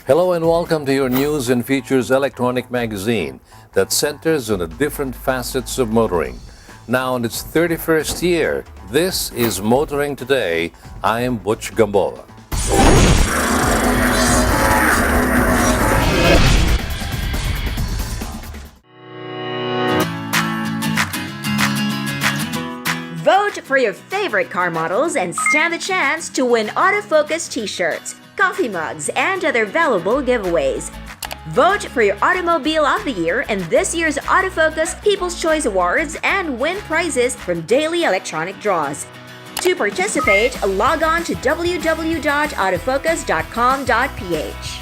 Hello and welcome to your News and Features electronic magazine that centers on the different facets of motoring. Now in its 31st year, this is Motoring Today. I am Butch Gamboa. Vote for your favorite car models and stand the chance to win autofocus t-shirts, coffee mugs, and other valuable giveaways. Vote for your Automobile of the Year in this year's Autofocus People's Choice Awards and win prizes from daily electronic draws. To participate, log on to www.autofocus.com.ph.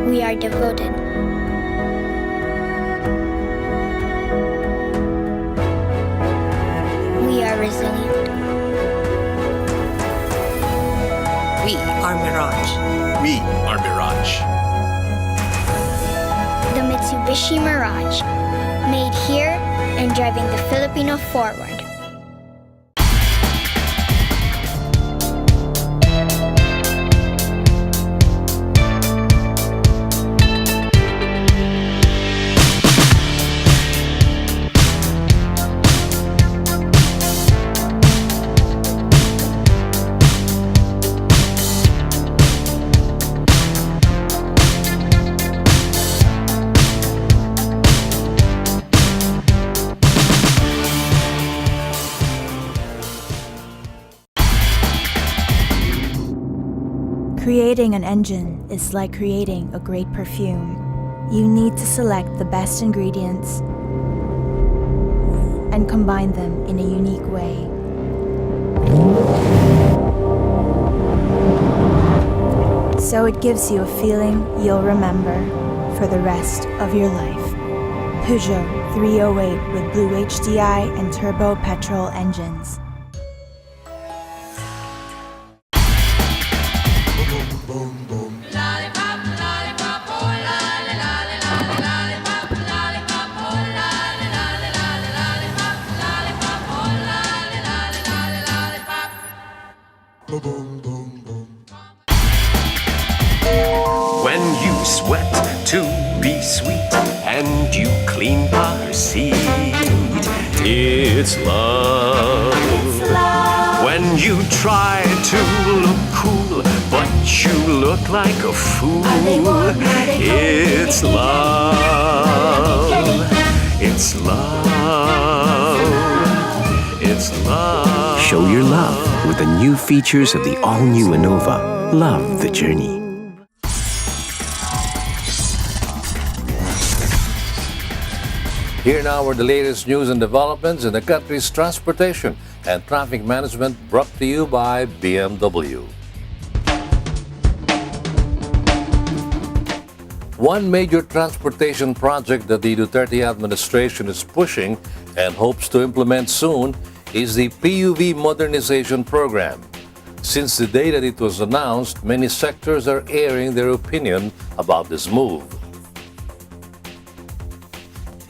We are devoted. We are resilient. We are Mirage. We are Mirage. The Mitsubishi Mirage, made here and driving the Filipino forward. Creating an engine is like creating a great perfume. You need to select the best ingredients and combine them in a unique way. So it gives you a feeling you'll remember for the rest of your life. Peugeot 308 with Blue HDI and turbo petrol engines. When you sweat to be sweet and you clean car seat, it's love. When you try to look cool but you look like a fool, it's love. It's love. It's love. Show your love with the new features of the all-new Innova. Love the journey. Here now are the latest news and developments in the country's transportation and traffic management, brought to you by BMW. One major transportation project that the Duterte administration is pushing and hopes to implement soon is the PUV modernization program. Since the day that it was announced, many sectors are airing their opinion about this move.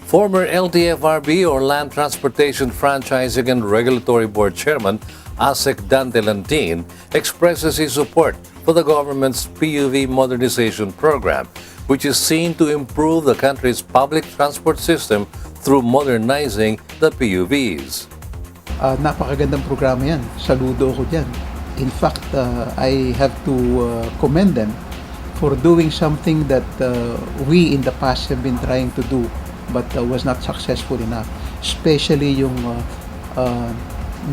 Former LTFRB or Land Transportation Franchising and Regulatory Board Chairman Asek Dante Lantin expresses his support for the government's PUV modernization program, which is seen to improve the country's public transport system through modernizing the PUVs. Napakagandang programa yan. Saludo ko dyan. In fact, I have to commend them for doing something that we in the past have been trying to do but was not successful enough. Especially yung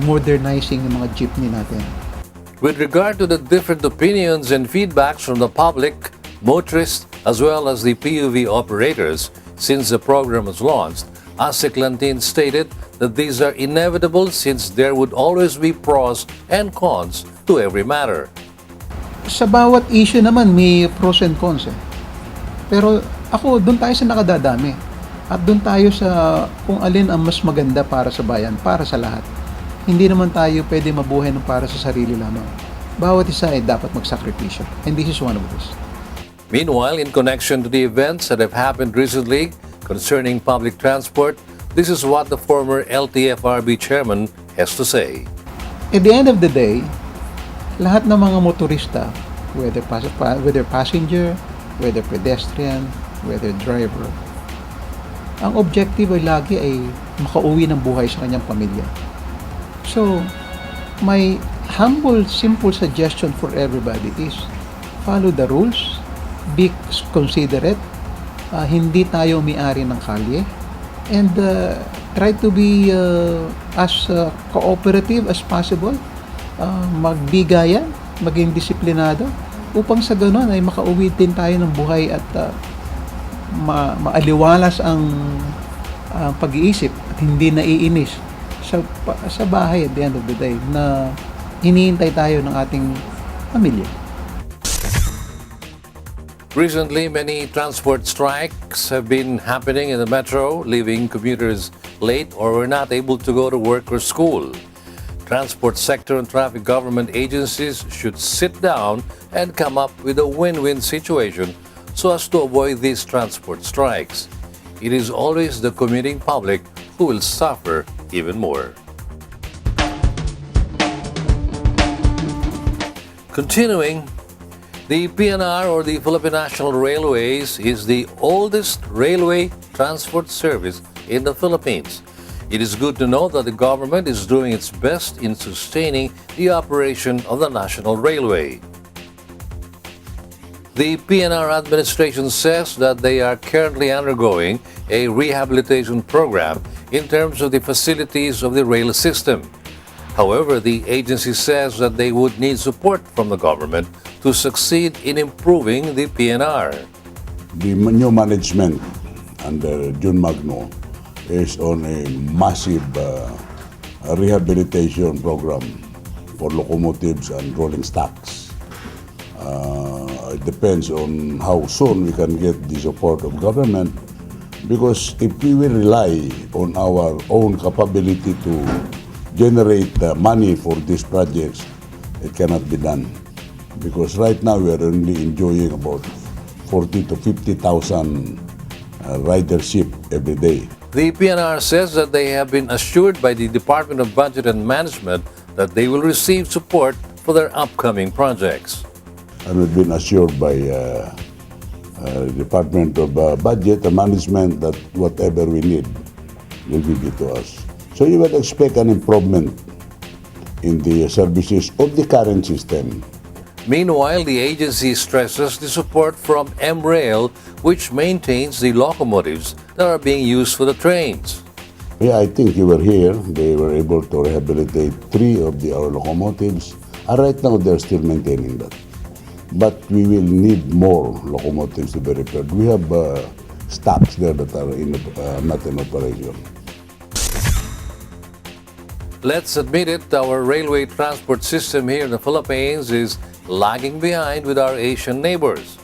modernizing ng mga jeepney natin. With regard to the different opinions and feedbacks from the public, motorists, as well as the PUV operators since the program was launched, ASEC Lantin stated that these are inevitable since there would always be pros and cons to every matter. Sa bawat issue naman may pros and cons eh. Pero ako, doon tayo sa nakadadami. At doon tayo sa kung alin ang mas maganda para sa bayan, para sa lahat. Hindi naman tayo pwede mabuhay ng para sa sarili lamang. Bawat isa ay dapat magsakripisyo. And this is one of those. Meanwhile, in connection to the events that have happened recently concerning public transport, this is what the former LTFRB chairman has to say. At the end of the day, lahat ng mga motorista, whether passenger, whether pedestrian, whether driver, ang objective ay lagi ay makauwi ng buhay sa kanyang pamilya. So, my humble, simple suggestion for everybody is follow the rules, be considerate, hindi tayo may-ari ng kalye, and try to be as cooperative as possible, magbigayan, maging disiplinado, upang sa ganun ay makauwi din tayo ng buhay at maaliwalas ang pag-iisip at hindi naiinis sa bahay at the end of the day na hinihintay tayo ng ating pamilya. Recently, many transport strikes have been happening in the metro, leaving commuters late or were not able to go to work or school. Transport sector and traffic government agencies should sit down and come up with a win-win situation so as to avoid these transport strikes. It is always the commuting public who will suffer even more. Continuing, the PNR or the Philippine National Railways is the oldest railway transport service in the Philippines. It is good to know that the government is doing its best in sustaining the operation of the National Railway. The PNR administration says that they are currently undergoing a rehabilitation program in terms of the facilities of the rail system. However, the agency says that they would need support from the government to succeed in improving the PNR. The new management under Jun Magno is on a massive rehabilitation program for locomotives and rolling stocks. It depends on how soon we can get the support of government, because if we will rely on our own capability to generate money for these projects, it cannot be done. Because right now we are only enjoying about 40 to 50,000 ridership every day. The PNR says that they have been assured by the Department of Budget and Management that they will receive support for their upcoming projects. And we've been assured by Department of Budget and Management that whatever we need will be given to us. So you would expect an improvement in the services of the current system. Meanwhile, the agency stresses the support from MRail, which maintains the locomotives that are being used for the trains. Yeah, I think you were here. They were able to rehabilitate 3 of our locomotives. And right now, they're still maintaining that. But we will need more locomotives to be repaired. We have stocks there that are not in operation. Let's admit it, our railway transport system here in the Philippines is lagging behind with our Asian neighbors.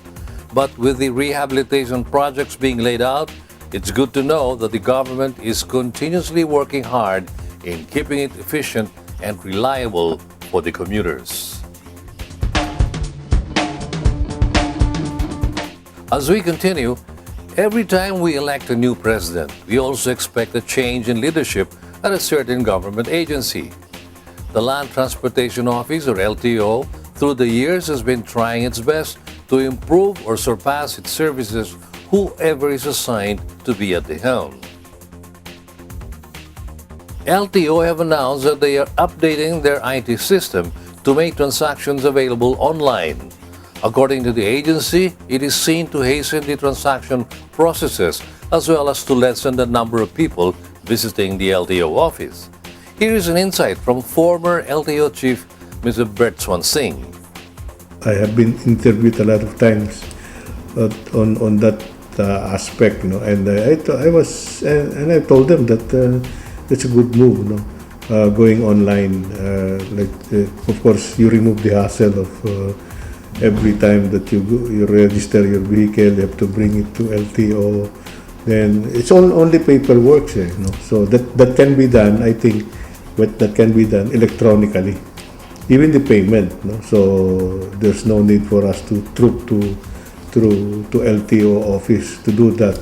But with the rehabilitation projects being laid out, it's good to know that the government is continuously working hard in keeping it efficient and reliable for the commuters. As we continue, every time we elect a new president, we also expect a change in leadership at a certain government agency. The Land Transportation Office, or LTO, through the years has been trying its best to improve or surpass its services whoever is assigned to be at the helm. LTO have announced that they are updating their IT system to make transactions available online. According to the agency, it is seen to hasten the transaction processes as well as to lessen the number of people visiting the LTO office. Here is an insight from former LTO Chief Mr. Bert Swansing. I have been interviewed a lot of times on that aspect, and I told them that it's a good move, going online. Of course, you remove the hassle of every time that you register your vehicle, you have to bring it to LTO. Then it's only paperwork, so that can be done. I think, but that can be done electronically. Even the payment, so there's no need for us to troop to LTO office to do that.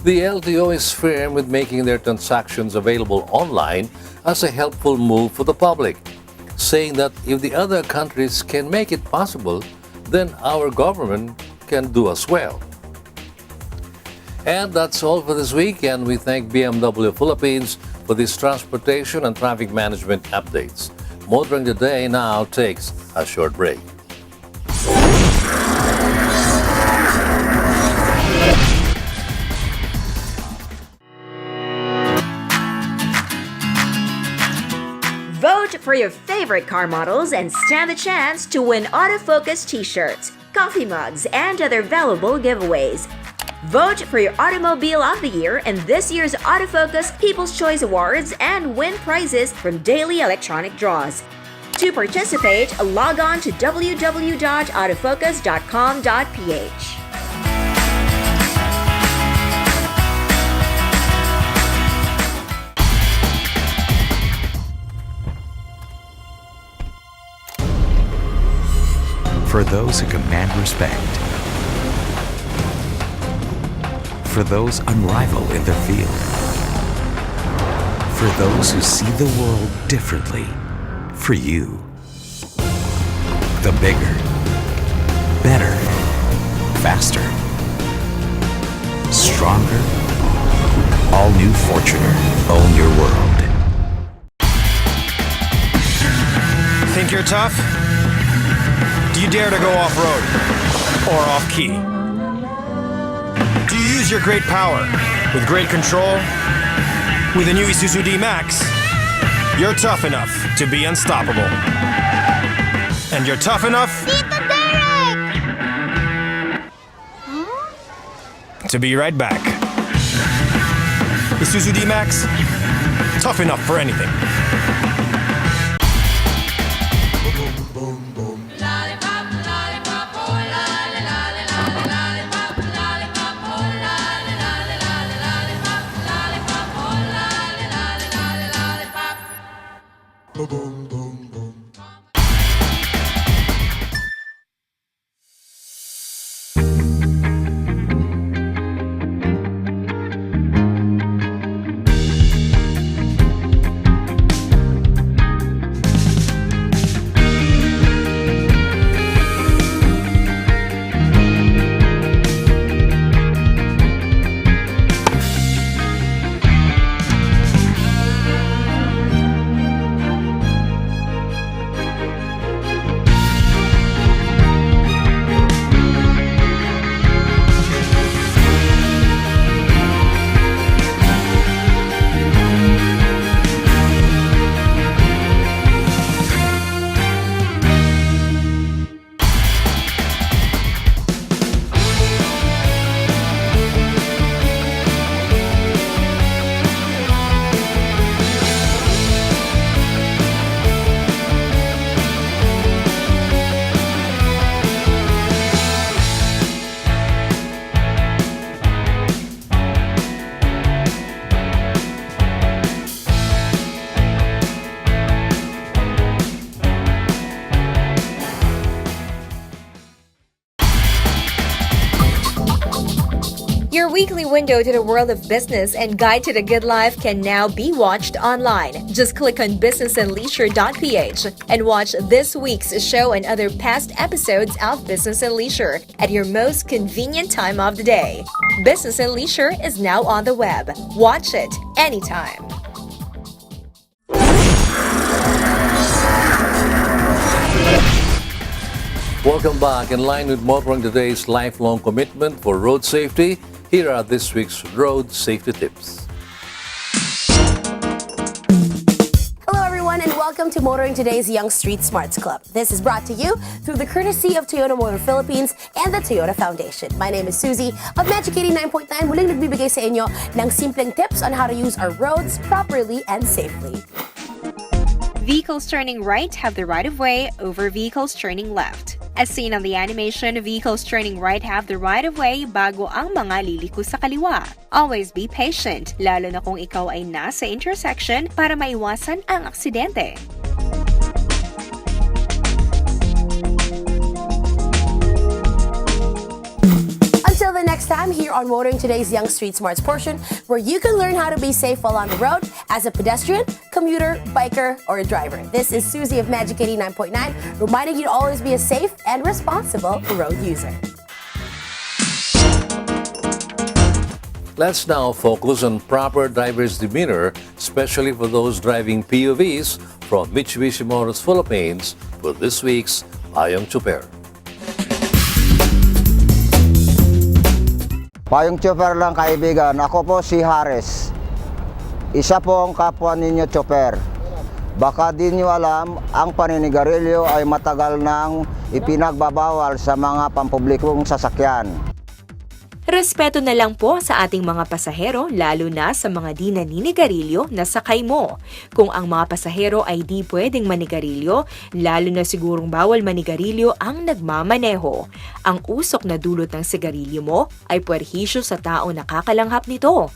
The LTO is firm with making their transactions available online as a helpful move for the public, saying that if the other countries can make it possible, then our government can do as well. And that's all for this week, and we thank BMW Philippines for these transportation and traffic management updates. Motoring Today now takes a short break. Vote for your favorite car models and stand the chance to win autofocus t-shirts, coffee mugs, and other valuable giveaways. Vote for your Automobile of the Year in this year's Autofocus People's Choice Awards and win prizes from daily electronic draws. To participate, log on to www.autofocus.com.ph. For those who command respect, for those unrivaled in their field, for those who see the world differently, for you. The bigger, better, faster, stronger, all-new Fortuner. Own your world. Think you're tough? Do you dare to go off-road or off-key? Do you use your great power with great control? With the new Isuzu D-Max, you're tough enough to be unstoppable. And you're tough enough to be right back. Isuzu D-Max, tough enough for anything. Your weekly window to the world of business and guide to the good life can now be watched online. Just click on businessandleisure.ph and watch this week's show and other past episodes of Business and Leisure at your most convenient time of the day. Business and Leisure is now on the web. Watch it anytime. Welcome back. In line with Motoring Today's lifelong commitment for road safety, here are this week's road safety tips. Hello everyone, everyone, and welcome to Motoring Today's Young Street Smarts Club. This is brought to you through the courtesy of Toyota Motor Philippines and the Toyota Foundation. My name is Susie of Magic 89.9. Muling nagbibigay sa inyo ng simpleng tips on how to use our roads properly and safely. Vehicles turning right have the right-of-way over vehicles turning left. As seen on the animation, vehicles turning right have the right-of-way bago ang mga liliko sa kaliwa. Always be patient, lalo na kung ikaw ay nasa intersection para maiwasan ang aksidente. Until the next time here on Motoring Today's Young Street Smarts portion, where you can learn how to be safe while on the road as a pedestrian, commuter, biker, or a driver. This is Susie of Magic 89.9, reminding you to always be a safe and responsible road user. Let's now focus on proper driver's demeanor, especially for those driving PUVs from Mitsubishi Motors Philippines for this week's Payong Chuper. Payong chopper lang kaibigan, ako po si Hares. Isa pong kapwa ninyo chopper. Baka di nyo alam, ang paninigarilyo ay matagal nang ipinagbabawal sa mga pampublikong sasakyan. Respeto na lang po sa ating mga pasahero, lalo na sa mga di naninigarilyo na sakay mo. Kung ang mga pasahero ay di pwedeng manigarilyo, lalo na sigurong bawal manigarilyo ang nagmamaneho. Ang usok na dulot ng sigarilyo mo ay puwerhisyo sa taong nakakalanghap nito.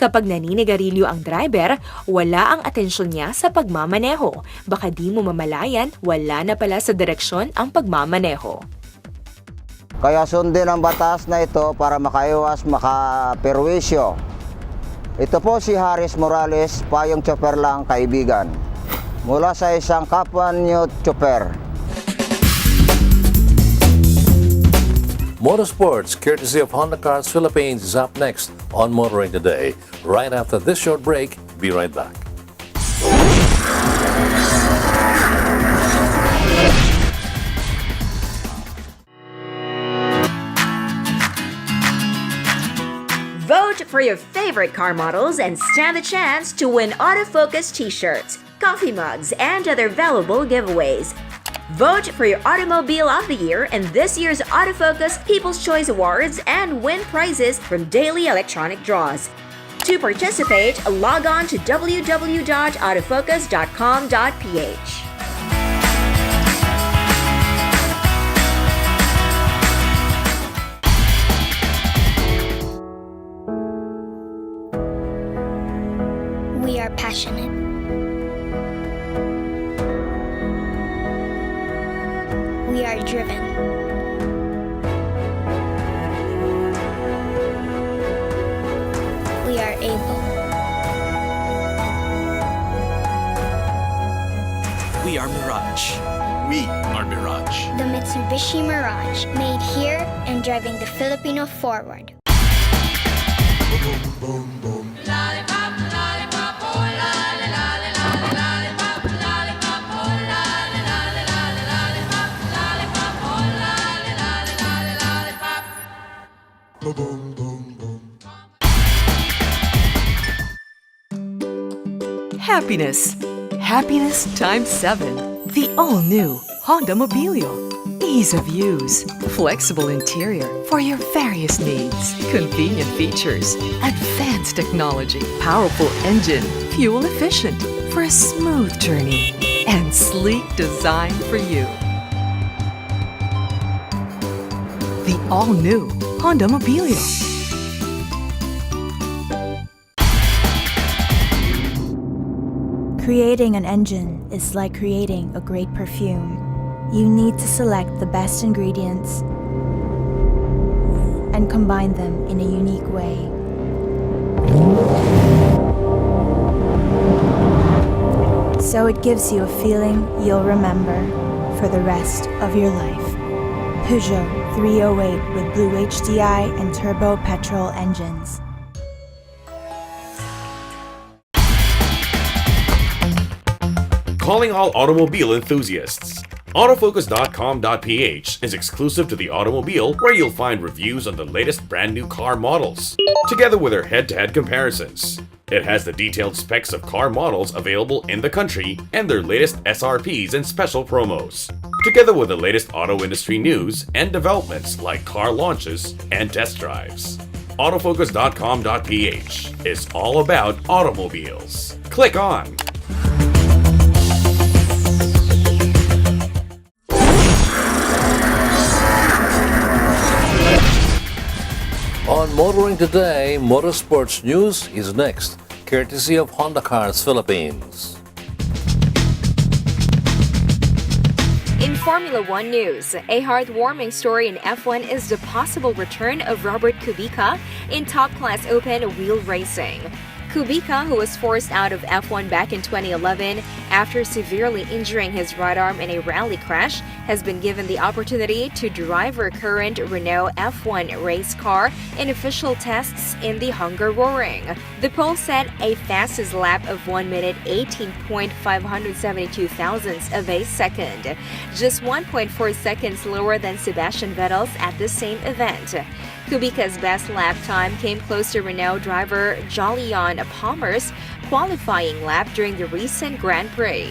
Kapag naninigarilyo ang driver, wala ang atensyon niya sa pagmamaneho. Baka di mo mamalayan, wala na pala sa direksyon ang pagmamaneho. Kaya sundin ang batas na ito para makaiwas makaperwisyo. Ito po si Haris Morales, Payong Chopper lang kaibigan. Mula sa isang kapwa niyo chopper. Motorsports, courtesy of Honda Cars Philippines, is up next on Motoring Today. Right after this short break, be right back. Vote for your favorite car models and stand the chance to win autofocus t-shirts, coffee mugs, and other valuable giveaways. Vote for your Automobile of the Year in this year's Autofocus People's Choice Awards and win prizes from daily electronic draws. To participate, log on to www.autofocus.com.ph. We are passionate. We are driven. We are able. We are Mirage. We are Mirage. The Mitsubishi Mirage, made here and driving the Filipino forward. Happiness. Happiness times 7. The all-new Honda Mobilio. Ease of use. Flexible interior for your various needs. Convenient features. Advanced technology. Powerful engine. Fuel efficient for a smooth journey. And sleek design for you. The all-new Honda Mobilio. Creating an engine is like creating a great perfume. You need to select the best ingredients and combine them in a unique way. So it gives you a feeling you'll remember for the rest of your life. Peugeot 308 with Blue HDI and turbo petrol engines. Calling all automobile enthusiasts. Autofocus.com.ph is exclusive to the automobile, where you'll find reviews on the latest brand new car models, together with their head-to-head comparisons. It has the detailed specs of car models available in the country and their latest SRPs and special promos, together with the latest auto industry news and developments like car launches and test drives. Autofocus.com.ph is all about automobiles. Click on. On Motoring Today, Motorsports News is next, courtesy of Honda Cars Philippines. In Formula One news, a heartwarming story in F1 is the possible return of Robert Kubica in top-class open-wheel racing. Kubica, who was forced out of F1 back in 2011 after severely injuring his right arm in a rally crash, has been given the opportunity to drive a current Renault F1 race car in official tests in the Hungaroring. The pole set a fastest lap of 1 minute 18.572 thousandths of a second, just 1.4 seconds lower than Sebastian Vettel's at the same event. Kubica's best lap time came close to Renault driver Jolyon Palmer's qualifying lap during the recent Grand Prix.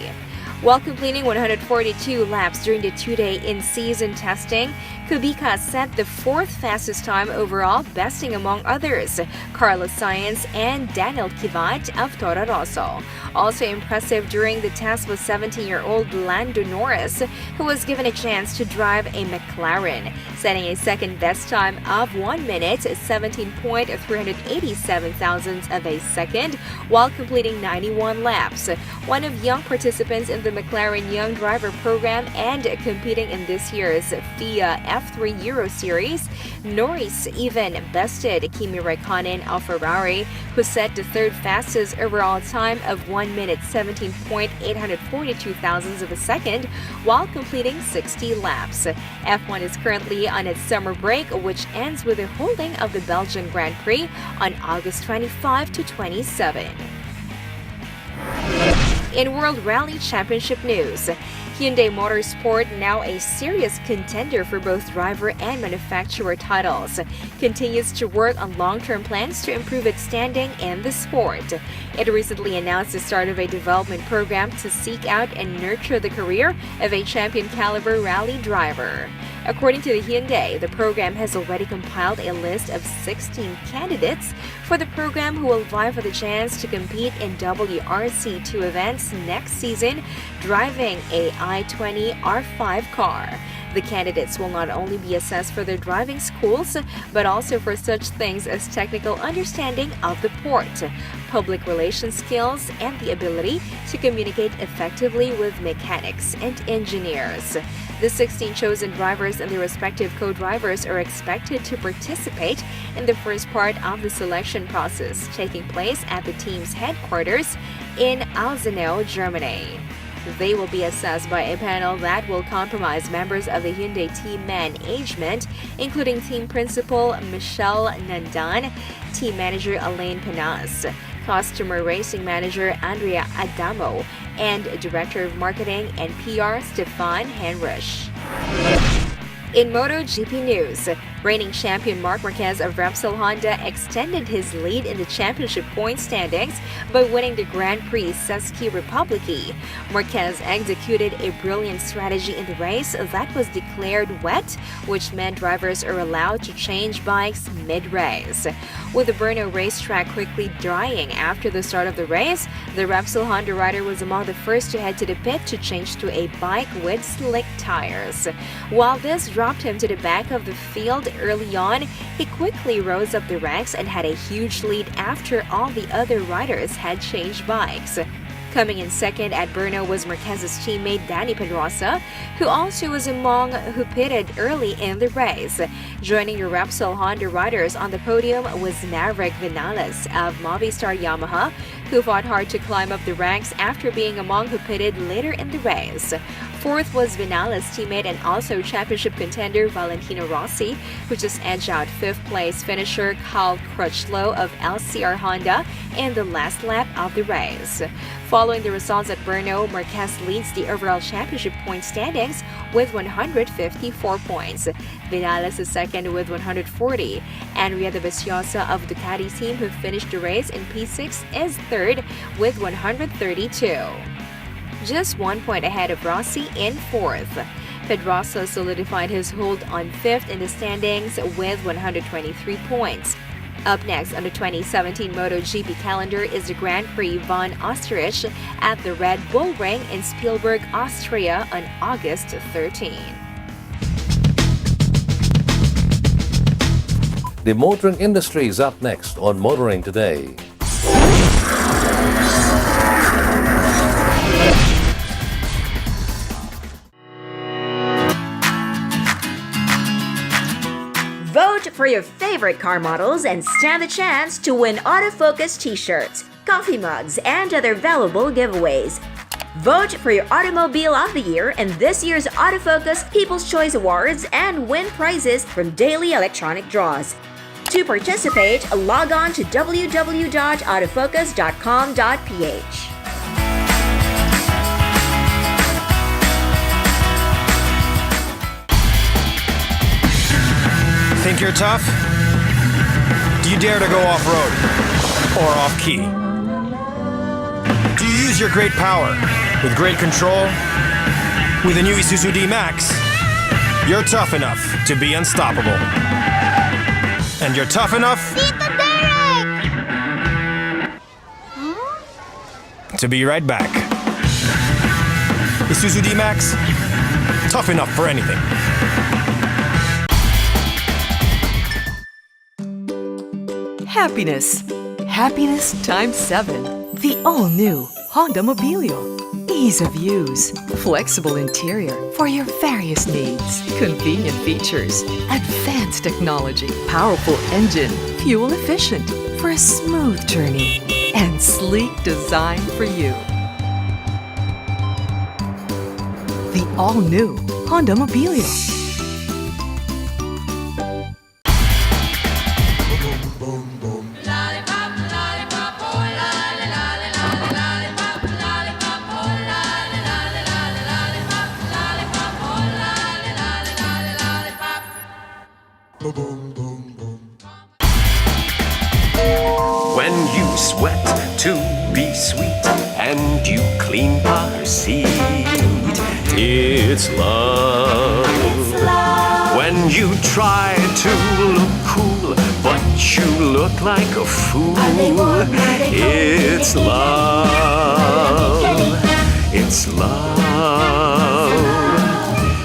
While completing 142 laps during the two-day in-season testing, Kubica set the fourth fastest time overall, besting among others Carlos Sainz and Daniel Kvyat of Toro Rosso. Also impressive during the test was 17-year-old Lando Norris, who was given a chance to drive a McLaren, setting a second best time of 1 minute 17.387 thousandths of a second while completing 91 laps. One of young participants in the McLaren Young Driver Program and competing in this year's FIA F3 Euro Series, Norris even bested Kimi Raikkonen of Ferrari, who set the third fastest overall time of 1 minute 17.842 thousandths of a second while completing 60 laps. F1 is currently on its summer break, which ends with the holding of the Belgian Grand Prix on August 25 to 27. In World Rally Championship news, Hyundai Motorsport, now a serious contender for both driver and manufacturer titles, continues to work on long-term plans to improve its standing in the sport. It recently announced the start of a development program to seek out and nurture the career of a champion-caliber rally driver. According to the Hyundai, the program has already compiled a list of 16 candidates for the program who will vie for the chance to compete in WRC2 events next season, driving a i20 R5 car. The candidates will not only be assessed for their driving schools, but also for such things as technical understanding of the port, public relations skills, and the ability to communicate effectively with mechanics and engineers. The 16 chosen drivers and their respective co-drivers are expected to participate in the first part of the selection process, taking place at the team's headquarters in Alzenau, Germany. They will be assessed by a panel that will comprise members of the Hyundai team management, including team principal Michel Nandan, team manager Alain Penas, customer racing manager Andrea Adamo, and director of marketing and PR Stefan Henrich. In MotoGP news, reigning champion Marc Marquez of Repsol Honda extended his lead in the championship point standings by winning the Grand Prix České republiky. Marquez executed a brilliant strategy in the race that was declared wet, which meant drivers are allowed to change bikes mid-race. With the Brno racetrack quickly drying after the start of the race, the Repsol Honda rider was among the first to head to the pit to change to a bike with slick tires. While this dropped him to the back of the field early on, he quickly rose up the ranks and had a huge lead after all the other riders had changed bikes. Coming in second at Brno was Marquez's teammate Dani Pedrosa, who also was among who pitted early in the race. Joining the Repsol Honda riders on the podium was Maverick Vinales of Movistar Yamaha, who fought hard to climb up the ranks after being among who pitted later in the race. Fourth was Vinales teammate and also championship contender Valentino Rossi, who just edged out fifth-place finisher Cal Crutchlow of LCR Honda in the last lap of the race. Following the results at Brno, Marquez leads the overall championship point standings with 154 points. Vinales is second with 140. Andrea Dovizioso of Ducati team, who finished the race in P6, is third with 132. Just 1 point ahead of Rossi in fourth. Pedrosa solidified his hold on fifth in the standings with 123 points. Up next on the 2017 MotoGP calendar is the Grand Prix von Österreich at the Red Bull Ring in Spielberg, Austria on August 13. The motoring industry is up next on Motoring Today. Vote for your favorite car models and stand the chance to win autofocus t-shirts, coffee mugs, and other valuable giveaways. Vote for your Automobile of the Year in this year's Autofocus People's Choice Awards and win prizes from daily electronic draws. To participate, log on to www.autofocus.com.ph. Think you're tough? Do you dare to go off-road or off-key? Do you use your great power with great control? With the new Isuzu D-Max, you're tough enough to be unstoppable. And you're tough enough to be right back. Isuzu D-Max, tough enough for anything. Happiness. Happiness times 7. The all-new Honda Mobilio. Ease of use. Flexible interior for your various needs. Convenient features. Advanced technology. Powerful engine. Fuel efficient for a smooth journey. And sleek design for you. The all-new Honda Mobilio. When you sweat to be sweet and you clean our seat, it's love. When you try to look cool, but you look like a fool, it's love. It's love.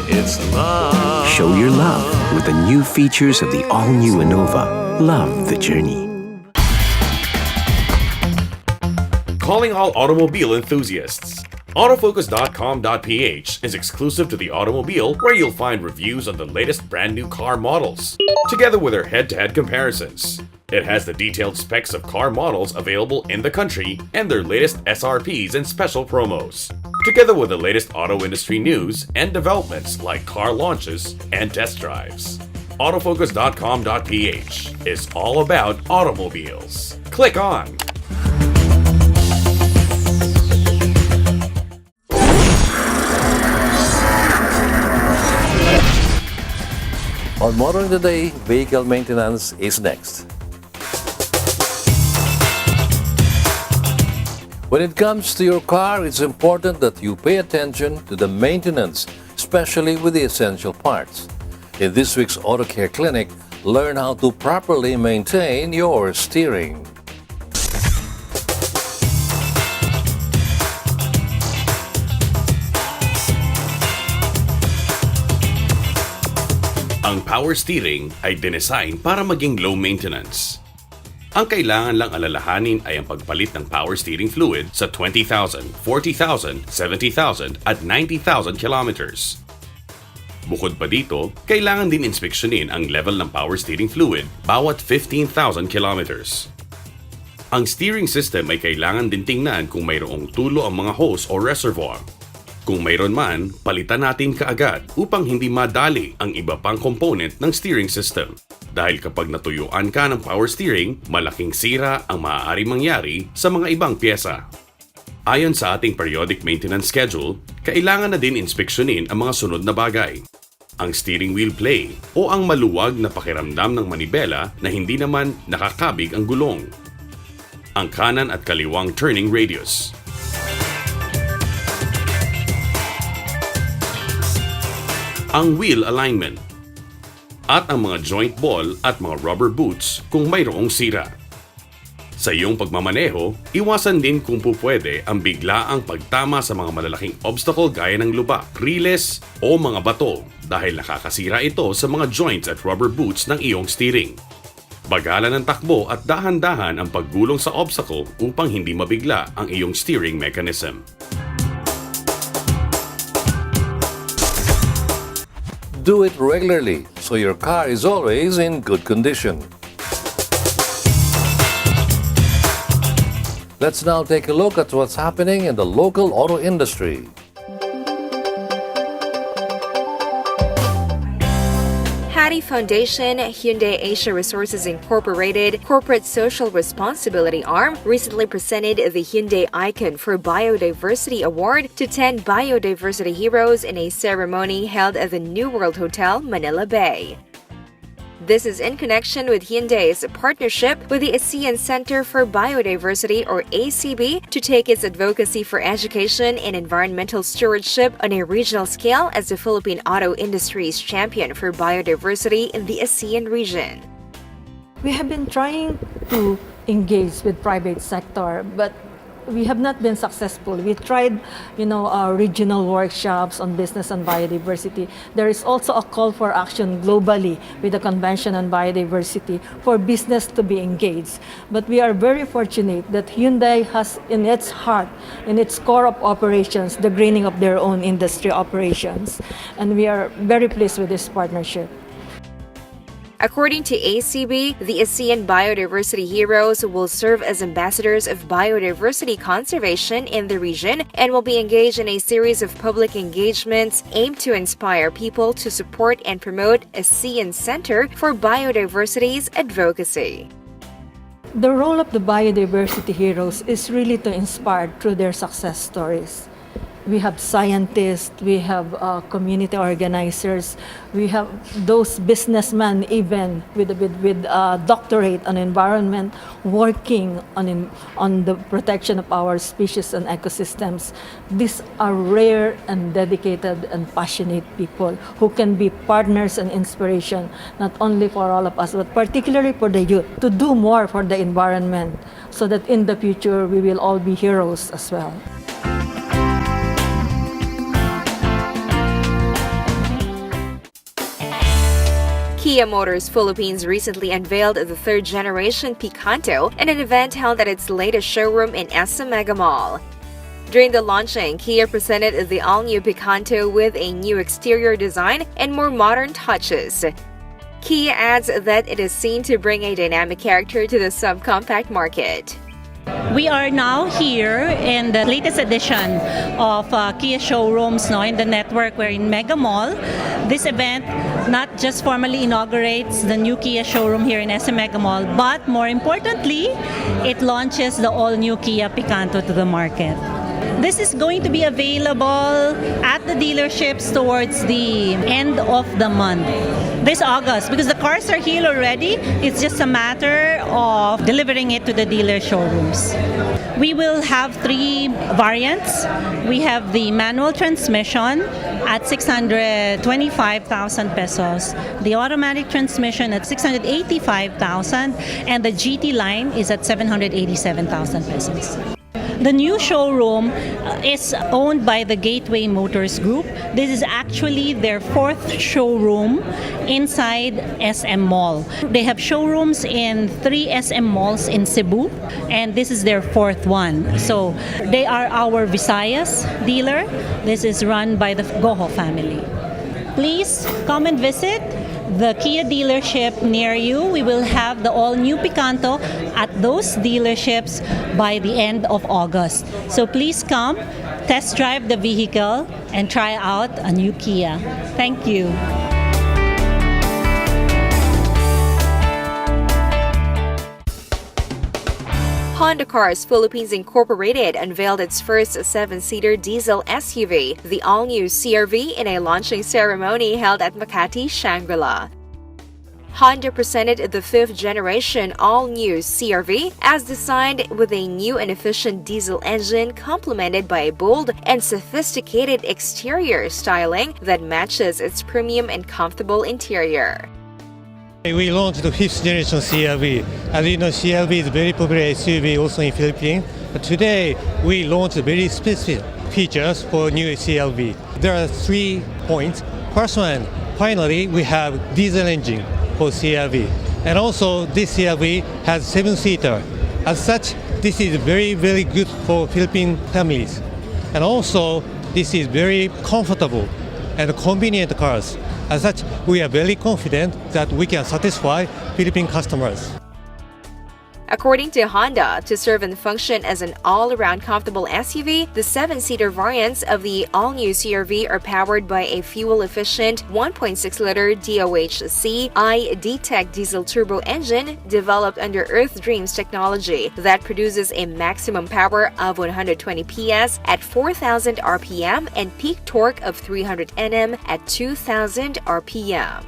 It's love. Show your love with the new features of the all-new Innova. Love the journey. Calling all automobile enthusiasts. Autofocus.com.ph is exclusive to the automobile, where you'll find reviews on the latest brand new car models, together with their head-to-head comparisons. It has the detailed specs of car models available in the country and their latest SRPs and special promos, together with the latest auto industry news and developments like car launches and test drives. Autofocus.com.ph is all about automobiles. Click on. On Motoring Today, vehicle maintenance is next. When it comes to your car, it's important that you pay attention to the maintenance, especially with the essential parts. In this week's Auto Care Clinic, learn how to properly maintain your steering. Ang power steering ay dinesign para maging low maintenance. Ang kailangan lang alalahanin ay ang pagpalit ng power steering fluid sa 20,000, 40,000, 70,000 at 90,000 kilometers. Bukod pa dito, kailangan din inspeksyonin ang level ng power steering fluid bawat 15,000 kilometers. Ang steering system ay kailangan din tingnan kung mayroong tulo ang mga hose o reservoir. Kung mayroon man, palitan natin kaagad upang hindi madali ang iba pang component ng steering system. Dahil kapag natuyuan ka ng power steering, malaking sira ang maaari mangyari sa mga ibang pyesa. Ayon sa ating periodic maintenance schedule, kailangan na din inspeksyonin ang mga sunod na bagay. Ang steering wheel play o ang maluwag na pakiramdam ng manibela na hindi naman nakakabig ang gulong. Ang kanan at kaliwang turning radius. Ang wheel alignment. At ang mga joint ball at mga rubber boots kung mayroong sira. Sa iyong pagmamaneho, iwasan din kung pupwede ang biglaang pagtama sa mga malalaking obstacle gaya ng lubak, riles o mga bato dahil nakakasira ito sa mga joints at rubber boots ng iyong steering. Bagalan ng takbo at dahan-dahan ang paggulong sa obstacle upang hindi mabigla ang iyong steering mechanism. Do it regularly so your car is always in good condition. Let's now take a look at what's happening in the local auto industry. Hattie Foundation, Hyundai Asia Resources Incorporated Corporate Social Responsibility Arm recently presented the Hyundai Icon for Biodiversity Award to 10 biodiversity heroes in a ceremony held at the New World Hotel, Manila Bay. This is in connection with Hyundai's partnership with the ASEAN Center for Biodiversity, or ACB, to take its advocacy for education and environmental stewardship on a regional scale as the Philippine auto industry's champion for biodiversity in the ASEAN region. We have been trying to engage with private sector, but we have not been successful. We tried, regional workshops on business and biodiversity. There is also a call for action globally with the Convention on Biodiversity for business to be engaged. But we are very fortunate that Hyundai has in its heart, in its core of operations, the greening of their own industry operations. And we are very pleased with this partnership. According to ACB, the ASEAN Biodiversity Heroes will serve as ambassadors of biodiversity conservation in the region and will be engaged in a series of public engagements aimed to inspire people to support and promote ASEAN Center for Biodiversity's advocacy. The role of the Biodiversity Heroes is really to inspire through their success stories. We have scientists, we have community organizers, we have those businessmen even with doctorate on environment working on the protection of our species and ecosystems. These are rare and dedicated and passionate people who can be partners and inspiration not only for all of us but particularly for the youth to do more for the environment so that in the future we will all be heroes as well. Kia Motors Philippines recently unveiled the third-generation Picanto in an event held at its latest showroom in SM Mega Mall. During the launching, Kia presented the all-new Picanto with a new exterior design and more modern touches. Kia adds that it is seen to bring a dynamic character to the subcompact market. We are now here in the latest edition of Kia showrooms in the network. We're in Mega Mall. This event not just formally inaugurates the new Kia showroom here in SM Mega Mall, but more importantly, it launches the all-new Kia Picanto to the market. This is going to be available at the dealerships towards the end of the month, this August, because the cars are here already. It's just a matter of delivering it to the dealer showrooms. We will have 3 variants. We have the manual transmission at 625,000 pesos, the automatic transmission at 685,000, and the GT line is at 787,000 pesos. The new showroom is owned by the Gateway Motors Group. This is actually their 4th showroom inside SM Mall. They have showrooms in 3 SM malls in Cebu, and this is their 4th one. So they are our Visayas dealer. This is run by the Goho family. Please come and visit the Kia dealership near you. We will have the all-new Picanto at those dealerships by the end of August. So please come test drive the vehicle and try out a new Kia. Thank you. Honda Cars Philippines Incorporated unveiled its first 7-seater diesel SUV, the all-new CR-V, in a launching ceremony held at Makati Shangri-La. Honda presented the 5th-generation all-new CR-V as designed with a new and efficient diesel engine complemented by a bold and sophisticated exterior styling that matches its premium and comfortable interior. We launched the 5th-generation CR-V. As you know, CR-V is a very popular SUV also in Philippines. But today, we launched very specific features for new CR-V. There are 3 points. First one, finally, we have diesel engine for CR-V. And also, this CR-V has 7-seater. As such, this is very, very good for Philippine families. And also, this is very comfortable and convenient cars. As such, we are very confident that we can satisfy Philippine customers. According to Honda, to serve and function as an all-around comfortable SUV, the 7-seater variants of the all-new CR-V are powered by a fuel-efficient 1.6-liter DOHC iD-Tech diesel turbo engine developed under Earth Dreams technology that produces a maximum power of 120 PS at 4,000 RPM and peak torque of 300 Nm at 2,000 RPM.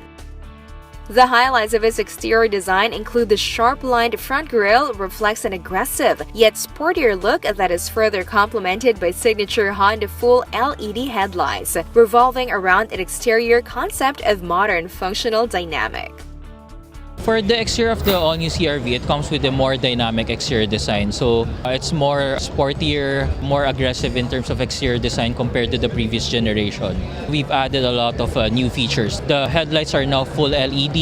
The highlights of its exterior design include the sharp-lined front grille reflects an aggressive yet sportier look that is further complemented by signature Honda full LED headlights, revolving around an exterior concept of modern functional dynamic. For the exterior of the all-new CR-V, it comes with a more dynamic exterior design. So it's more sportier, more aggressive in terms of exterior design compared to the previous generation. We've added a lot of new features. The headlights are now full LED.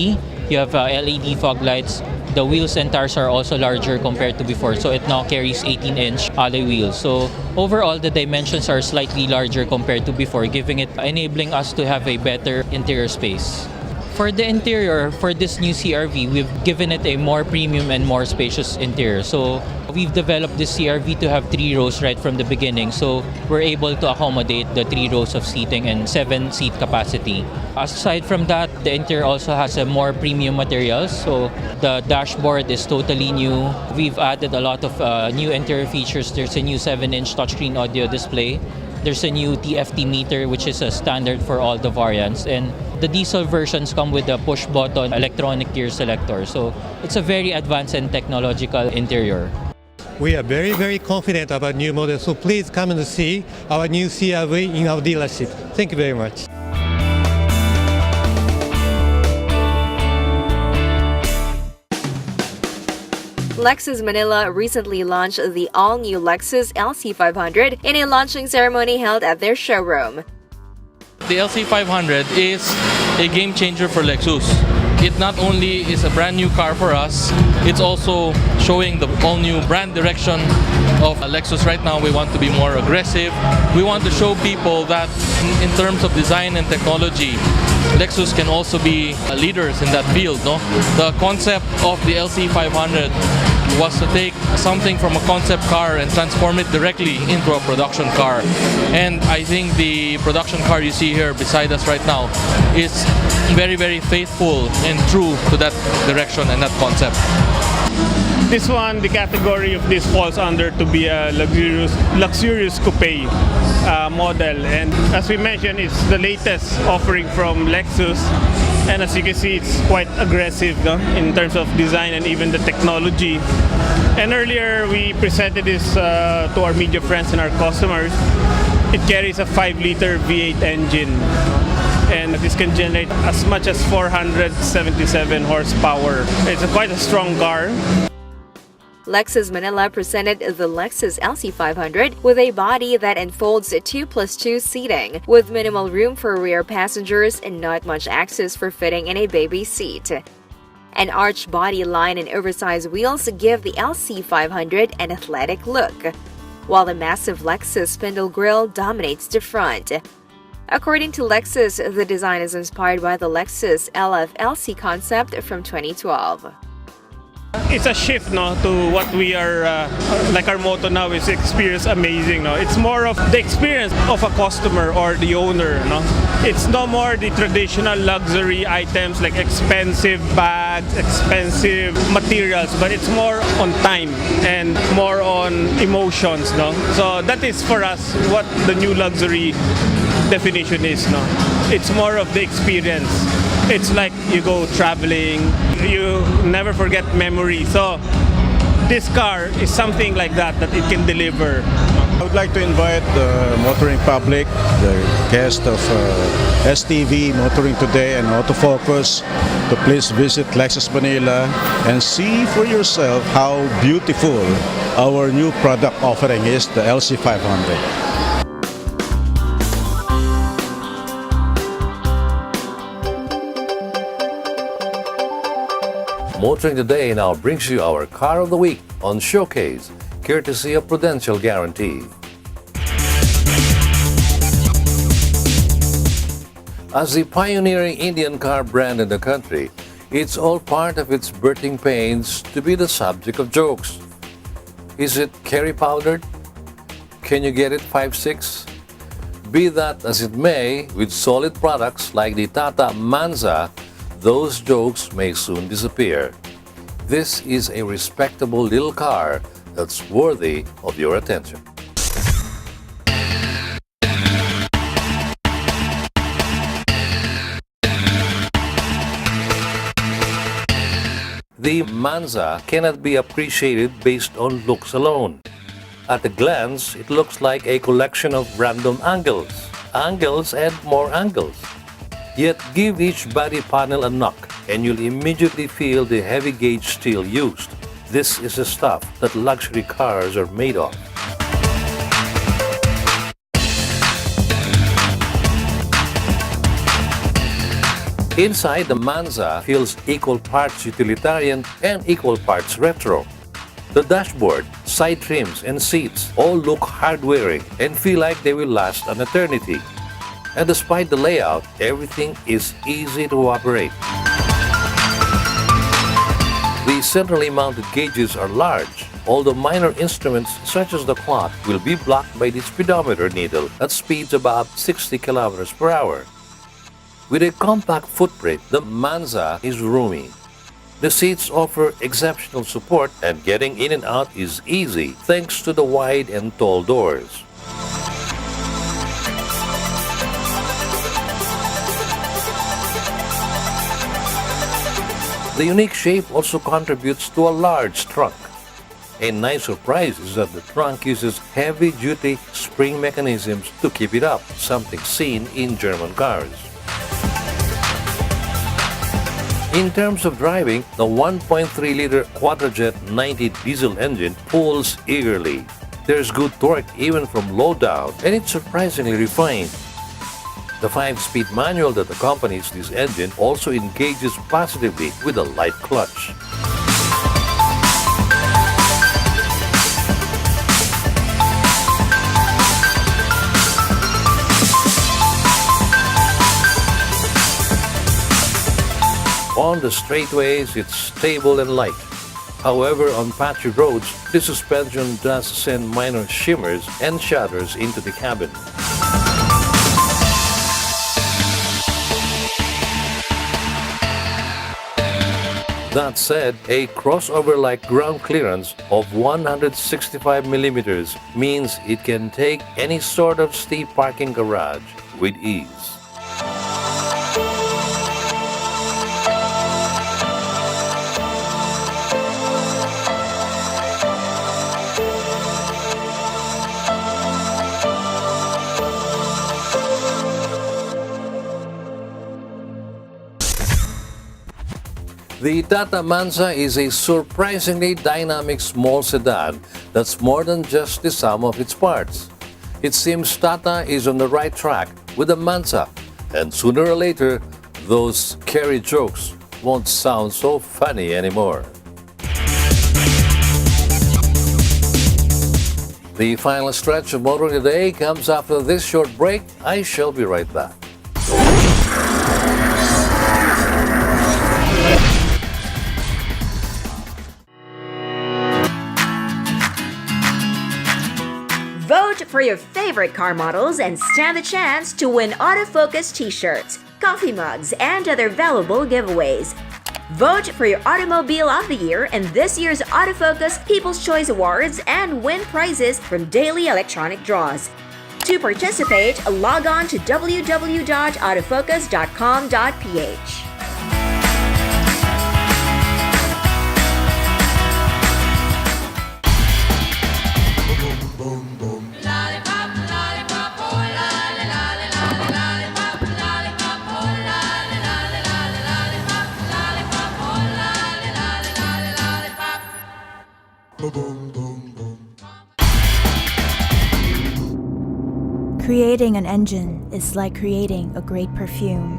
You have LED fog lights. The wheels and tires are also larger compared to before. So it now carries 18-inch alloy wheels. So overall, the dimensions are slightly larger compared to before, enabling us to have a better interior space. For the interior, for this new CR-V, we've given it a more premium and more spacious interior. So we've developed this CR-V to have 3 rows right from the beginning. So we're able to accommodate the 3 rows of seating and 7-seat capacity. Aside from that, the interior also has a more premium materials. So the dashboard is totally new. We've added a lot of new interior features. There's a new 7-inch touchscreen audio display. There's a new TFT meter, which is a standard for all the variants. And the diesel versions come with a push-button electronic gear selector. So it's a very advanced and technological interior. We are very, very confident about new models. So please come and see our new CR-V in our dealership. Thank you very much. Lexus Manila recently launched the all-new Lexus LC500 in a launching ceremony held at their showroom. The LC500 is a game changer for Lexus. It not only is a brand new car for us, it's also showing the all-new brand direction of Lexus. Right now, we want to be more aggressive. We want to show people that in terms of design and technology, Lexus can also be leaders in that field. No? The concept of the LC500 was to take something from a concept car and transform it directly into a production car. And I think the production car you see here beside us right now is very, very faithful and true to that direction and that concept. This one, the category of this falls under to be a luxurious coupe model, and as we mentioned, it's the latest offering from Lexus, and as you can see, it's quite aggressive, no? In terms of design and even the technology. And earlier we presented this to our media friends and our customers. It carries a 5-liter V8 engine, and this can generate as much as 477 horsepower. It's quite a strong car. Lexus Manila presented the Lexus LC500 with a body that enfolds 2+2 seating, with minimal room for rear passengers and not much access for fitting in a baby seat. An arched body line and oversized wheels give the LC500 an athletic look, while the massive Lexus spindle grille dominates the front. According to Lexus, the design is inspired by the Lexus LF LC concept from 2012. It's a shift, no, to what we are, like our motto now is experience amazing, no. It's more of the experience of a customer or the owner, no. It's no more the traditional luxury items like expensive bags, expensive materials, but it's more on time and more on emotions, no. So that is for us what the new luxury definition is, no. It's more of the experience. It's like you go traveling, you never forget memory. So this car is something like that it can deliver. I would like to invite the motoring public, the guest of STV, Motoring Today and Autofocus, to please visit Lexus Manila and see for yourself how beautiful our new product offering is, the LC500. Motoring Today now brings you our Car of the Week on Showcase, courtesy of Prudential Guarantee. As the pioneering Indian car brand in the country, it's all part of its birthing pains to be the subject of jokes. Is it curry powdered? Can you get it 5.6? Be that as it may, with solid products like the Tata Manza, those jokes may soon disappear. This is a respectable little car that's worthy of your attention. The Manza cannot be appreciated based on looks alone. At a glance, it looks like a collection of random angles and more angles. Yet give each body panel a knock and you'll immediately feel the heavy gauge steel used. This is the stuff that luxury cars are made of. Inside, the Manza feels equal parts utilitarian and equal parts retro. The dashboard, side trims, and seats all look hard-wearing and feel like they will last an eternity. And despite the layout, everything is easy to operate. The centrally mounted gauges are large, although minor instruments such as the clock will be blocked by the speedometer needle at speeds about 60 kilometers per hour. With a compact footprint, the Manza is roomy. The seats offer exceptional support and getting in and out is easy thanks to the wide and tall doors. The unique shape also contributes to a large trunk. A nice surprise is that the trunk uses heavy-duty spring mechanisms to keep it up, something seen in German cars. In terms of driving, the 1.3-liter Quadrajet 90 diesel engine pulls eagerly. There's good torque even from low down, and it's surprisingly refined. The 5-speed manual that accompanies this engine also engages positively with a light clutch. On the straightaways, it's stable and light. However, on patchy roads, the suspension does send minor shimmers and shudders into the cabin. That said, a crossover-like ground clearance of 165 millimeters means it can take any sort of steep parking garage with ease. The Tata Manza is a surprisingly dynamic small sedan that's more than just the sum of its parts. It seems Tata is on the right track with the Manza, and sooner or later, those carry jokes won't sound so funny anymore. The final stretch of Motoring Today comes after this short break. I shall be right back. for your favorite car models and stand the chance to win autofocus t-shirts, coffee mugs, and other valuable giveaways. Vote for your Automobile of the Year in this year's Autofocus People's Choice Awards and win prizes from daily electronic draws. To participate, log on to www.autofocus.com.ph. Creating an engine is like creating a great perfume.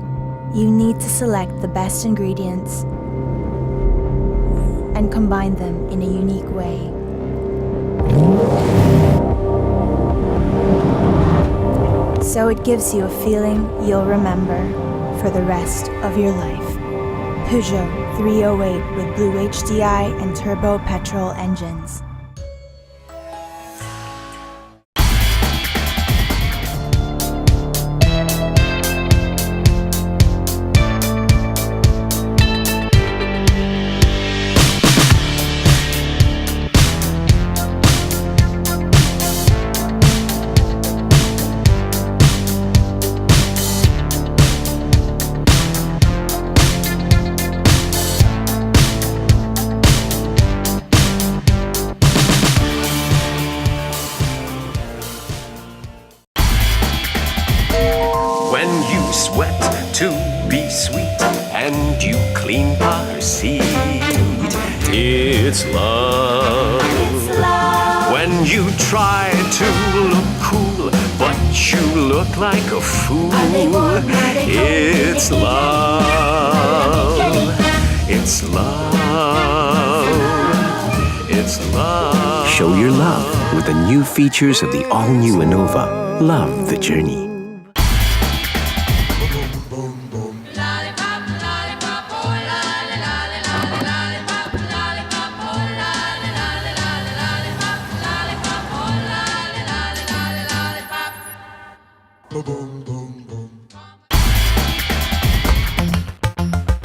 You need to select the best ingredients and combine them in a unique way. So it gives you a feeling you'll remember for the rest of your life. Peugeot 308 with Blue HDI and turbo petrol engines. When you sweat to be sweet and you clean our seat, it's love. When you try to look cool, but you look like a fool, it's love. It's love. It's love. Show your love with the new features of the all-new Innova. Love the journey.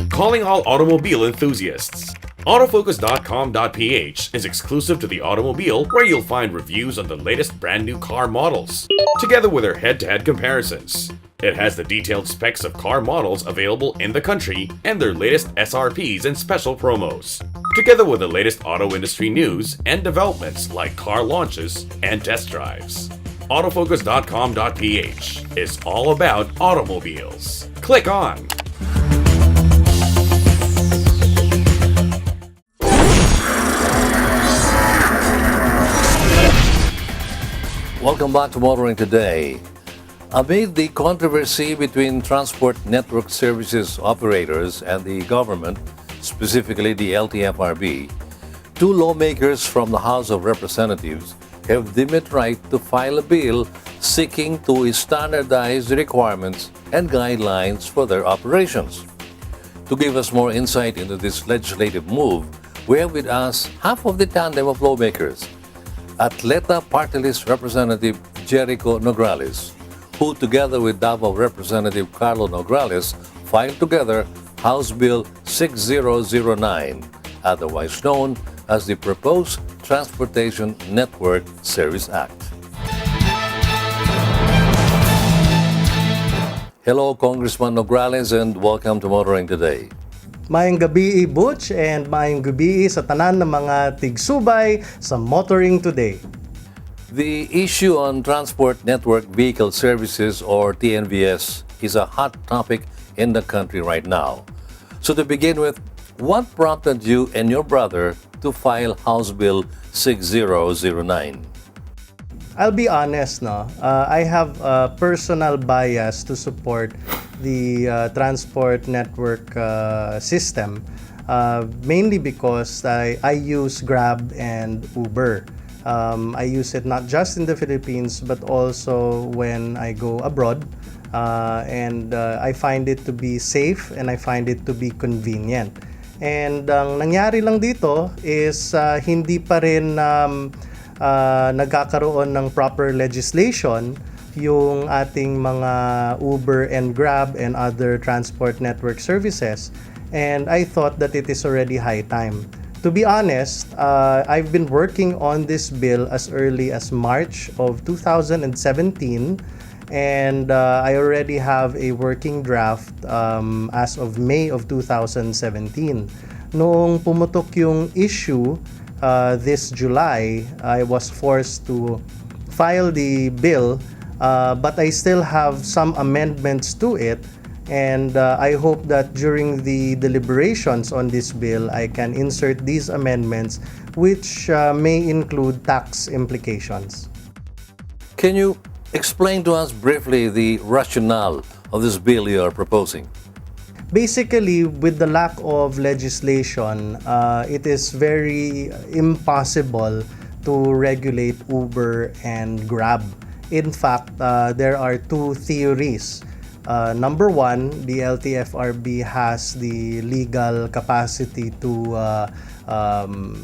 Calling all automobile enthusiasts. Autofocus.com.ph is exclusive to the automobile, where you'll find reviews on the latest brand new car models, together with their head-to-head comparisons. It has the detailed specs of car models available in the country and their latest SRPs and special promos, together with the latest auto industry news and developments like car launches and test drives. Autofocus.com.ph is all about automobiles. Click on. Welcome back to Motoring Today. Amid the controversy between transport network services operators and the government, specifically the LTFRB, two lawmakers from the House of Representatives have deemed it right to file a bill seeking to standardize the requirements and guidelines for their operations. To give us more insight into this legislative move, we have with us half of the tandem of lawmakers, Atleta Party List Representative Jericho Nograles, who together with Davao Representative Carlo Nograles filed together House Bill 6009, otherwise known as the Proposed Transportation Network Service Act. Hello, Congressman Nograles, and welcome to Motoring Today. Maayong gabi, Butch, and maayong gabi sa tanan ng mga tigsubay sa Motoring Today. The issue on Transport Network Vehicle Services, or TNVS, is a hot topic in the country right now. So to begin with, what prompted you and your brother to file House Bill 6009? I'll be honest, no? I have a personal bias to support the transport network system, mainly because I use Grab and Uber. I use it not just in the Philippines but also when I go abroad, and I find it to be safe and I find it to be convenient. And ang nangyari lang dito is hindi pa rin nagkakaroon ng proper legislation yung ating mga Uber and Grab and other transport network services. And I thought that it is already high time. To be honest, I've been working on this bill as early as March of 2017, and I already have a working draft as of May of 2017. Noong pumutok yung issue this July, I was forced to file the bill, but I still have some amendments to it, and I hope that during the deliberations on this bill, I can insert these amendments, which may include tax implications. Can you explain to us briefly the rationale of this bill you are proposing? Basically, with the lack of legislation, it is very impossible to regulate Uber and Grab. In fact, there are two theories. Number one, the LTFRB has the legal capacity to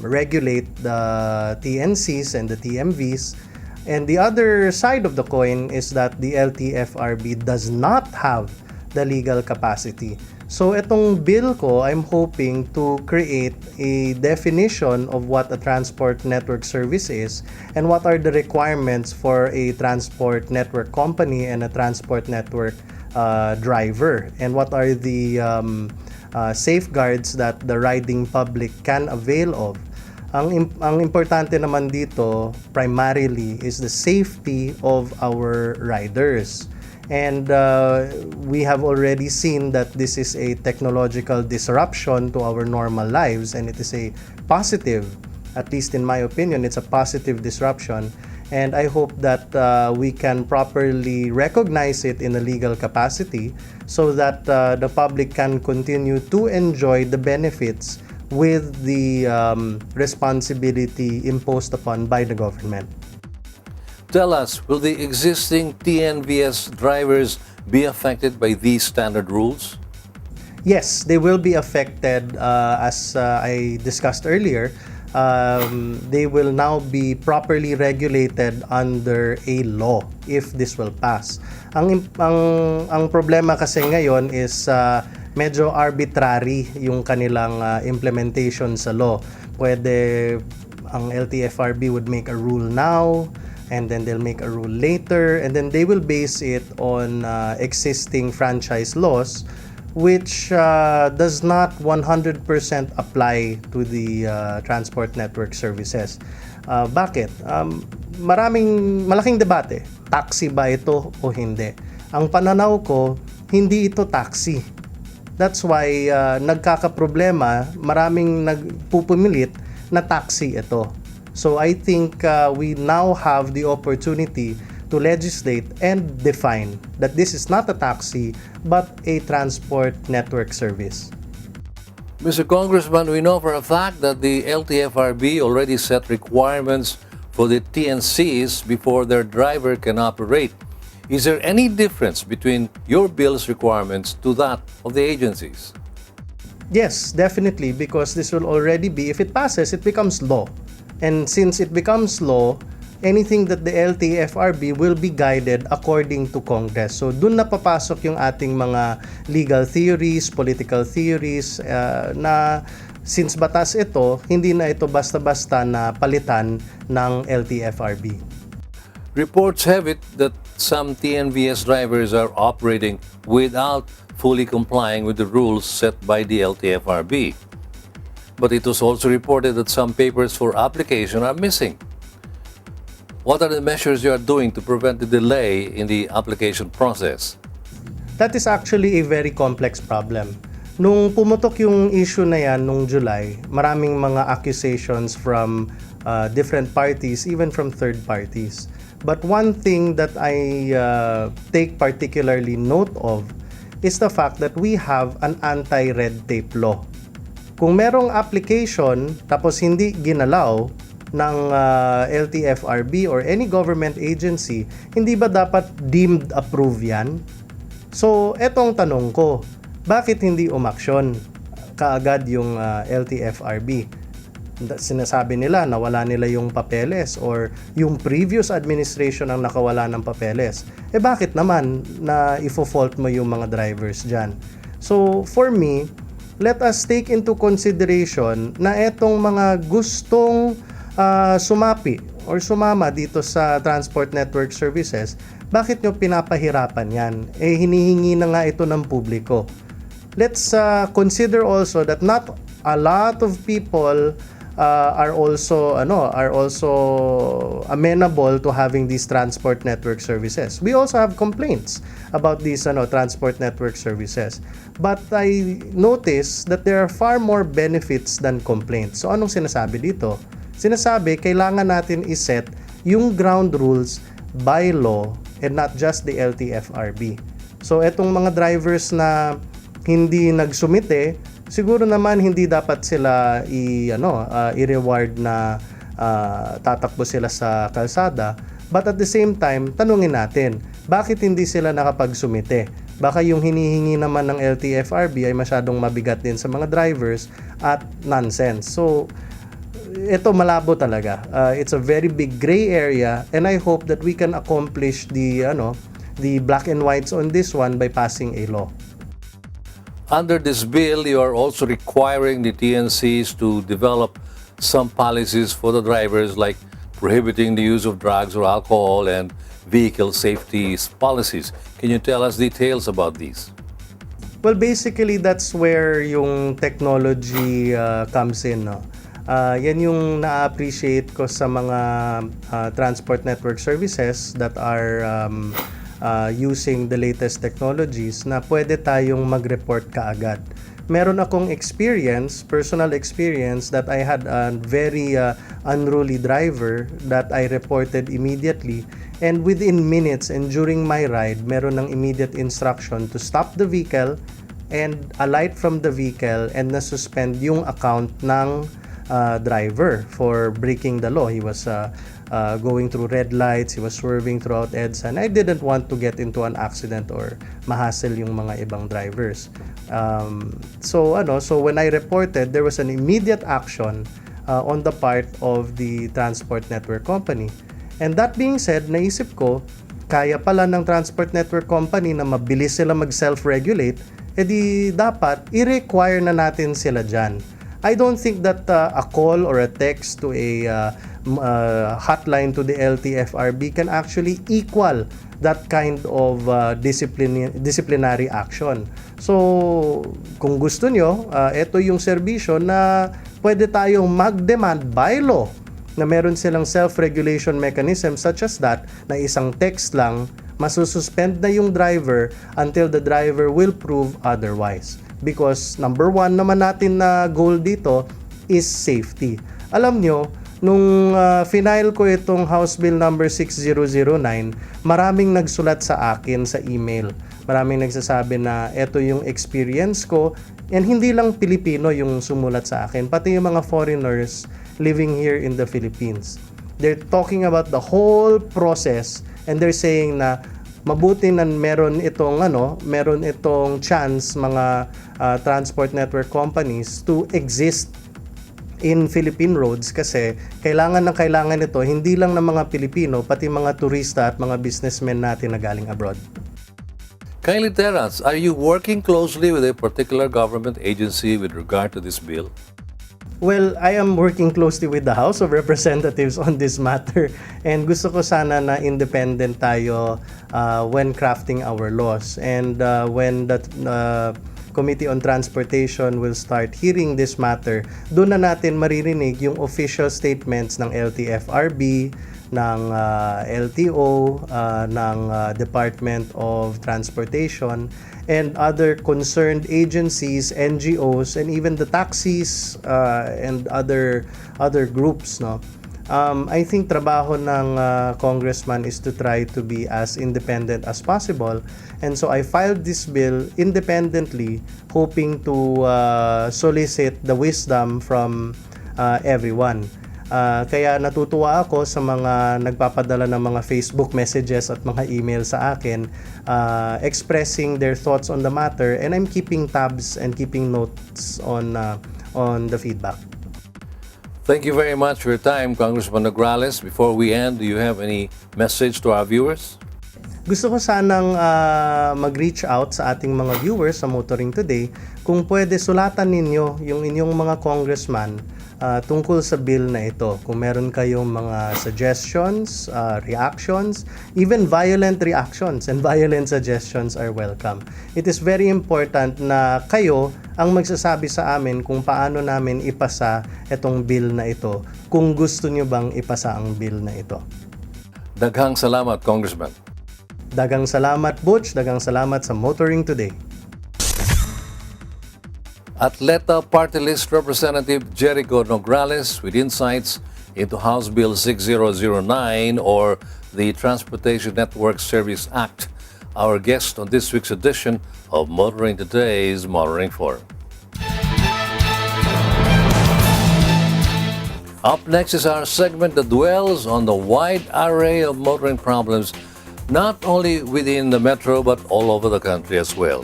regulate the TNCs and the TMVs. And the other side of the coin is that the LTFRB does not have the legal capacity. So itong bill ko, I'm hoping to create a definition of what a transport network service is and what are the requirements for a transport network company and a transport network driver, and what are the safeguards that the riding public can avail of. Ang importante naman dito primarily is the safety of our riders. And we have already seen that this is a technological disruption to our normal lives, and it is a positive, at least in my opinion, it's a positive disruption. And I hope that we can properly recognize it in a legal capacity so that the public can continue to enjoy the benefits with the responsibility imposed upon by the government. Tell us, will the existing TNVS drivers be affected by these standard rules? Yes, they will be affected as I discussed earlier. They will now be properly regulated under a law if this will pass. Ang problema kasi ngayon is medyo arbitrary yung kanilang implementation sa law. Pwede ang LTFRB would make a rule now, and then they'll make a rule later, and then they will base it on existing franchise laws, which does not 100% apply to the transport network services. Bakit? Malaking debate. Taxi ba ito o hindi? Ang pananaw ko, hindi ito taxi. That's why nagkakaproblema, maraming nagpupumilit na taxi ito. So I think we now have the opportunity to legislate and define that this is not a taxi but a transport network service. Mr. Congressman, we know for a fact that the LTFRB already set requirements for the TNCs before their driver can operate. Is there any difference between your bill's requirements to that of the agencies? Yes, definitely, because this will already be, if it passes, it becomes law. And since it becomes law, anything that the LTFRB will be guided according to Congress. So dun na papasok yung ating mga legal theories, political theories, na since batas ito, hindi na ito basta-basta na palitan ng LTFRB. Reports have it that some TNVS drivers are operating without fully complying with the rules set by the LTFRB. But it was also reported that some papers for application are missing. What are the measures you are doing to prevent the delay in the application process? That is actually a very complex problem. Nung pumutok yung issue na yan nung July, maraming mga accusations from different parties, even from third parties. But one thing that I take particularly note of is the fact that we have an anti-red tape law. Kung merong application tapos hindi ginalaw ng LTFRB or any government agency, hindi ba dapat deemed approved yan? So, etong tanong ko, bakit hindi umaksyon kaagad yung LTFRB? sinasabi nila na wala nila yung papeles or yung previous administration ang nakawala ng papeles. Bakit naman na ifo-fault mo yung mga drivers dyan? So for me, let us take into consideration na etong mga gustong sumapi or sumama dito sa Transport Network Services, bakit nyo pinapahirapan yan? Hinihingi na nga ito ng publiko. Let's consider also that not a lot of people are also amenable to having these transport network services. We also have complaints about these transport network services. But I notice that there are far more benefits than complaints. So anong sinasabi dito? Sinasabi, kailangan natin iset yung ground rules by law and not just the LTFRB. So etong mga drivers na hindi nagsumite, siguro naman hindi dapat sila i-reward na tatakbo sila sa kalsada. But at the same time, tanungin natin, bakit hindi sila nakapagsumite? Baka yung hinihingi naman ng LTFRB ay masyadong mabigat din sa mga drivers at nonsense. So, ito malabo talaga. It's a very big gray area and I hope that we can accomplish the black and whites on this one by passing a law. Under this bill, you are also requiring the TNCs to develop some policies for the drivers like prohibiting the use of drugs or alcohol and vehicle safety policies. Can you tell us details about these? Well, basically, that's where yung technology comes in. No? Yan yung na-appreciate ko sa mga transport network services that are using the latest technologies na pwede tayong mag-report kaagad. Meron akong personal experience that I had a very unruly driver that I reported immediately, and within minutes and during my ride, meron ng immediate instruction to stop the vehicle and alight from the vehicle and na-suspend yung account ng driver for breaking the law. He was going through red lights, he was swerving throughout EDSA, and I didn't want to get into an accident or mahassle yung mga ibang drivers. So when I reported, there was an immediate action on the part of the transport network company. And that being said, naisip ko, kaya pala ng transport network company na mabilis sila mag-self-regulate, edi dapat i-require na natin sila dyan. I don't think that a call or a text to a hotline to the LTFRB can actually equal that kind of disciplinary action. So, kung gusto nyo, ito yung serbisyo na pwede tayong mag-demand by law na meron silang self-regulation mechanism such as that, na isang text lang, masususpend na yung driver until the driver will prove otherwise. Because number one naman natin na goal dito is safety. Alam nyo, nung final ko itong House Bill number 6009, maraming nagsulat sa akin sa email. Maraming nagsasabi na ito yung experience ko, and hindi lang Pilipino yung sumulat sa akin, pati yung mga foreigners living here in the Philippines. They're talking about the whole process and they're saying na mabuti na meron itong chance mga transport network companies to exist in Philippine roads kasi kailangan ito hindi lang ng mga Pilipino pati mga turista at mga businessmen natin na galing abroad. Kylie Terrance, are you working closely with a particular government agency with regard to this bill? Well, I am working closely with the House of Representatives on this matter and gusto ko sana na independent tayo when crafting our laws. And when the Committee on Transportation will start hearing this matter, doon na natin maririnig yung official statements ng LTFRB, ng LTO, ng Department of Transportation, and other concerned agencies, NGOs, and even the taxis and other groups. No? I think trabaho ng congressman is to try to be as independent as possible. And so I filed this bill independently, hoping to solicit the wisdom from everyone. Kaya natutuwa ako sa mga nagpapadala ng mga Facebook messages at mga email sa akin expressing their thoughts on the matter, and I'm keeping tabs and keeping notes on the feedback. Thank you very much for your time, Congressman Nograles. Before we end, do you have any message to our viewers? Gusto ko sanang mag-reach out sa ating mga viewers sa Motoring Today. Kung pwede, sulatan ninyo yung inyong mga congressman tungkol sa bill na ito. Kung meron kayong mga suggestions, reactions, even violent reactions and violent suggestions are welcome. It is very important na kayo ang magsasabi sa amin kung paano namin ipasa itong bill na ito, kung gusto nyo bang ipasa ang bill na ito. Daghang salamat, Congressman. Daghang salamat, Butch. Daghang salamat sa Motoring Today. Atleta Party List Representative Jericho Nograles with insights into House Bill 6009 or the Transportation Network Service Act. Our guest on this week's edition of Motoring Today's Motoring Forum. Up next is our segment that dwells on the wide array of motoring problems, not only within the metro but all over the country as well.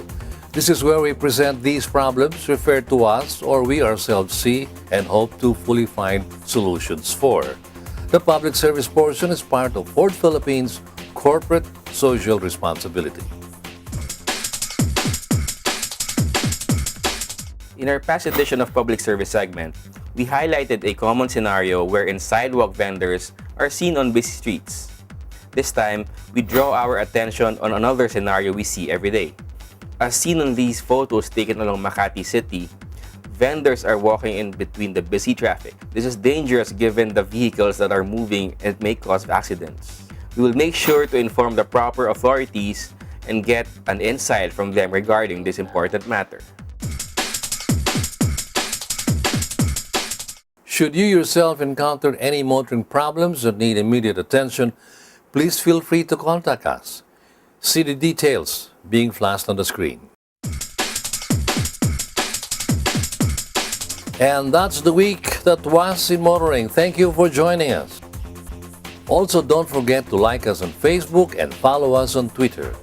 This is where we present these problems referred to us or we ourselves see and hope to fully find solutions for. The public service portion is part of Ford Philippines' corporate social responsibility. In our past edition of Public Service segment, we highlighted a common scenario wherein sidewalk vendors are seen on busy streets. This time, we draw our attention on another scenario we see every day. As seen on these photos taken along Makati City, vendors are walking in between the busy traffic. This is dangerous given the vehicles that are moving and may cause accidents. We will make sure to inform the proper authorities and get an insight from them regarding this important matter. Should you yourself encounter any motoring problems that need immediate attention, please feel free to contact us. See the details being flashed on the screen. And that's the week that was in motoring. Thank you for joining us. Also, don't forget to like us on Facebook and follow us on Twitter.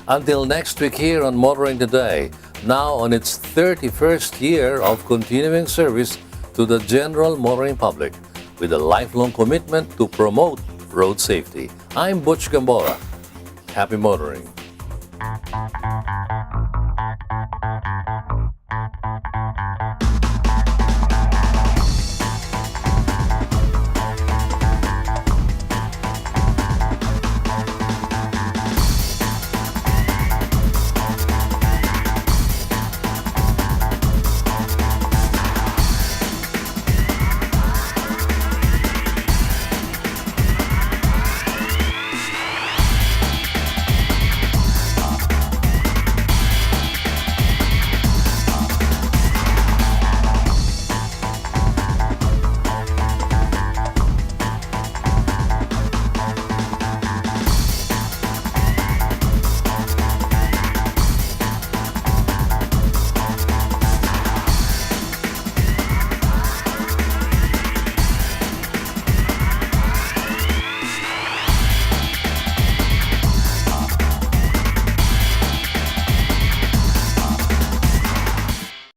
Until next week here on Motoring Today, now on its 31st year of continuing service to the general motoring public with a lifelong commitment to promote road safety. I'm Butch Gambora. Happy motoring.